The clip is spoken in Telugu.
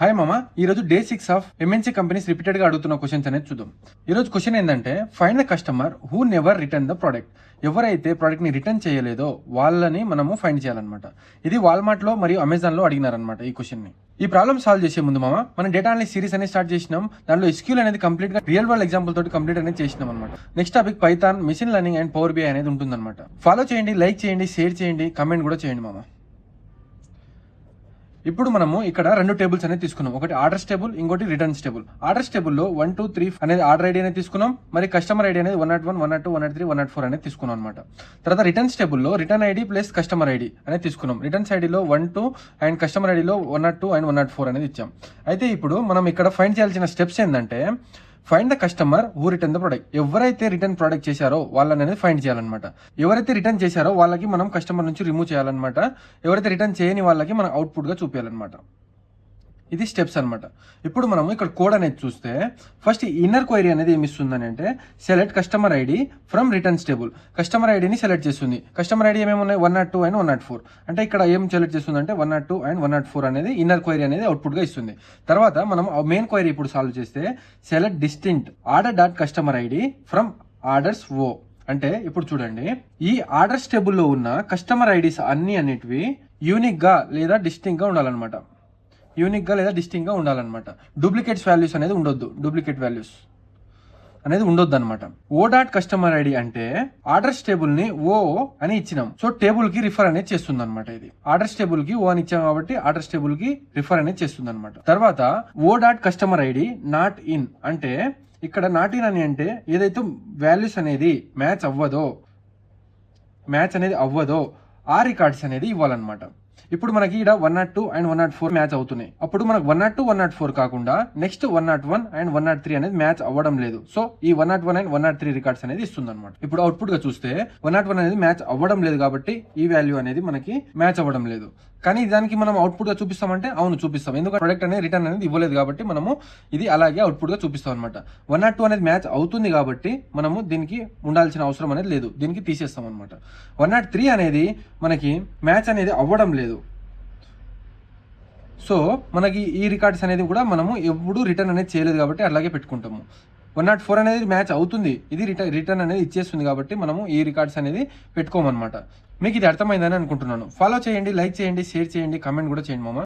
హాయ్ మామ, ఈరోజు day 6 of MNC companies repeated గా అడుగుతున్న క్వశ్చన్స్ అనేది చూద్దాం. ఈరోజు క్వశ్చన్ ఏంటంటే find the customer who never return the product. ఎవరైతే ప్రోడక్ట్ ని రిటర్న్ చేయలేదో వాళ్ళని మనము ఫైండ్ చేయాలన్నమాట. ఇది వాల్మార్ట్ లో మరియు అమెజాన్ లో అడిగినారనమాట ఈ క్వశ్చన్ ని. ఈ ప్రాబ్లమ్ సాల్వ్ చేసే ముందు మామ మనం డేటా అనలిసిస్ సిరీస్ అనేది స్టార్ట్ చేసినాం. దాంట్లో ఎస్క్యూఎల్ అనేది కంప్లీట్ గా రియల్ వరల్డ్ ఎగ్జాంపుల్ తోటి కంప్లీట్ అనేది చేసినాం అనమాట. Next topic Python, machine learning and Power BI అనేది ఉంటుందన్నమాట. ఫాలో చేయండి, లైక్ చేయండి, షేర్ చేయండి, కమెంట్ కూడా చేయండి మామ. ఇప్పుడు మనము ఇక్కడ రెండు టేబుల్స్ అనేది తీసుకున్నాం. ఒకటి ఆర్డర్స్ టేబుల్, ఇంకోటి రిటర్న్స్ టేబుల్. ఆర్డర్స్ టేబుల్లో 1, 2, 3 అనేది ఆర్డర్ ఐడి అనేది తీసుకున్నాం. మరి కస్టమర్ ఐడి అనేది 101, 102, 103, 104 అనేది తీసుకున్నాం అనమాట. తర్వాత రిటర్న్స్ టేబుల్లో return ID plus customer ID అనేది తీసుకున్నాం. రిటర్న్స్ ఐడిలో 1, 2 అండ్ కస్టమర్ ఐడిలో 102 అండ్ 104 అనేది ఇచ్చాం. అయితే ఇప్పుడు మనం ఇక్కడ ఫైండ్ చేయాల్సిన స్టెప్స్ ఏంటంటే find the customer who return the product. ఎవరైతే రిటర్న్ ప్రోడక్ట్ చేశారో వాళ్ళని అనేది ఫైండ్ చేయాలన్నమాట. ఎవరైతే రిటర్న్ చేశారో వాళ్ళకి మనం కస్టమర్ నుంచి రిమూవ్ చేయాలన్నమాట. ఎవరైతే రిటర్న్ చేయని వాళ్ళకి మనం అవుట్పుట్ గా చూపించాలన్నమాట. ఇది స్టెప్స్ అనమాట. ఇప్పుడు మనం ఇక్కడ కోడ్ అనేది చూస్తే ఫస్ట్ ఇన్నర్ క్వైరీ అనేది ఏమి ఇస్తుందని అంటే select customer ID from returns table. Customer ఐడిని సెలెక్ట్ చేస్తుంది. కస్టమర్ ఐడి ఏమేమి ఉన్నాయి, 102 అండ్ 104. అంటే ఇక్కడ ఏం సెలెక్ట్ చేస్తుంది అంటే 102 అండ్ 104 అనేది ఇన్నర్ క్వైరీ అనేది అవుట్పుట్ గా ఇస్తుంది. తర్వాత మనం మెయిన్ క్వైరీ ఇప్పుడు సాల్వ్ చేస్తే select distinct order dot customer ID from orders O. అంటే ఇప్పుడు చూడండి, ఈ ఆర్డర్స్ టేబుల్లో ఉన్న కస్టమర్ ఐడీస్ అన్నిటివి యూనిక్ గా లేదా డిస్టింక్ట్ గా ఉండాలన్నమాట. యూనిక్ గా లేదా డిస్టింక్ట్ గా ఉండాలన్నమాట. డూప్లికేట్స్ వాల్యూస్ అనేది ఉండొద్దు. డూప్లికేట్ వాల్యూస్ అనేది ఉండొద్దు అనమాట. ఓ డాట్ కస్టమర్ ఐడి అంటే ఆర్డర్స్ టేబుల్ ని ఓ అని ఇచ్చినాం. సో టేబుల్ కి రిఫర్ అనేది చేస్తుంది అనమాట. ఇది ఆర్డర్స్ టేబుల్ కి ఓ అని ఇచ్చాం కాబట్టి ఆర్డర్స్ టేబుల్ కి రిఫర్ అనేది చేస్తుంది అనమాట. తర్వాత O dot customer ID not in అంటే ఇక్కడ నాట్ ఇన్ అని అంటే ఏదైతే వాల్యూస్ అనేది మ్యాచ్ అనేది అవ్వదో ఆ రికార్డ్స్ అనేది ఇవ్వాలన్నమాట. ఇప్పుడు మనకి ఇక్కడ 102 అండ్ 104 మ్యాచ్ అవుతున్నాయి. అప్పుడు మనకు 102, 104 కాకుండా నెక్స్ట్ 101 అండ్ 103 అనేది మ్యాచ్ అవ్వడం లేదు. సో ఈ 101 అండ్ 103 రికార్డ్స్ అనేది ఇస్తుంది అనమాట. ఇప్పుడు అవుట్పుట్ గా చూస్తే 101 అనేది మ్యాచ్ అవ్వడం లేదు కాబట్టి ఈ వాల్యూ అనేది మనకి మ్యాచ్ అవ్వడం లేదు. కానీ దానికి మనం అవుట్పుట్ గా చూపిస్తామంటే అవును చూపిస్తాం. ఎందుకంటే ప్రొడక్ట్ అనేది రిటర్న్ అనేది ఇవ్వలేదు కాబట్టి మనము ఇది అలాగే అవుట్పుట్ గా చూపిస్తాం అనమాట. 102 అనేది మ్యాచ్ అవుతుంది కాబట్టి మనము దీనికి ఉండాల్సిన అవసరం అనేది లేదు, దీనికి తీసేస్తాం అనమాట. 103 అనేది మనకి మ్యాచ్ అనేది అవ్వడం లేదు. సో మనకి ఈ రికార్డ్స్ అనేది కూడా మనము ఎప్పుడు రిటర్న్ అనేది చేయలేదు కాబట్టి అలాగే పెట్టుకుంటాము. 104 అనేది మ్యాచ్ అవుతుంది, ఇది రిటర్న్ అనేది ఇచ్చేస్తుంది కాబట్టి మనము ఈ రికార్డ్స్ అనేది పెట్టుకోమన్నమాట. మీకు ఇది అర్థమైందని అనుకుంటున్నాను. ఫాలో చేయండి, లైక్ చేయండి, షేర్ చేయండి, కమెంట్ కూడా చేయండి మామ.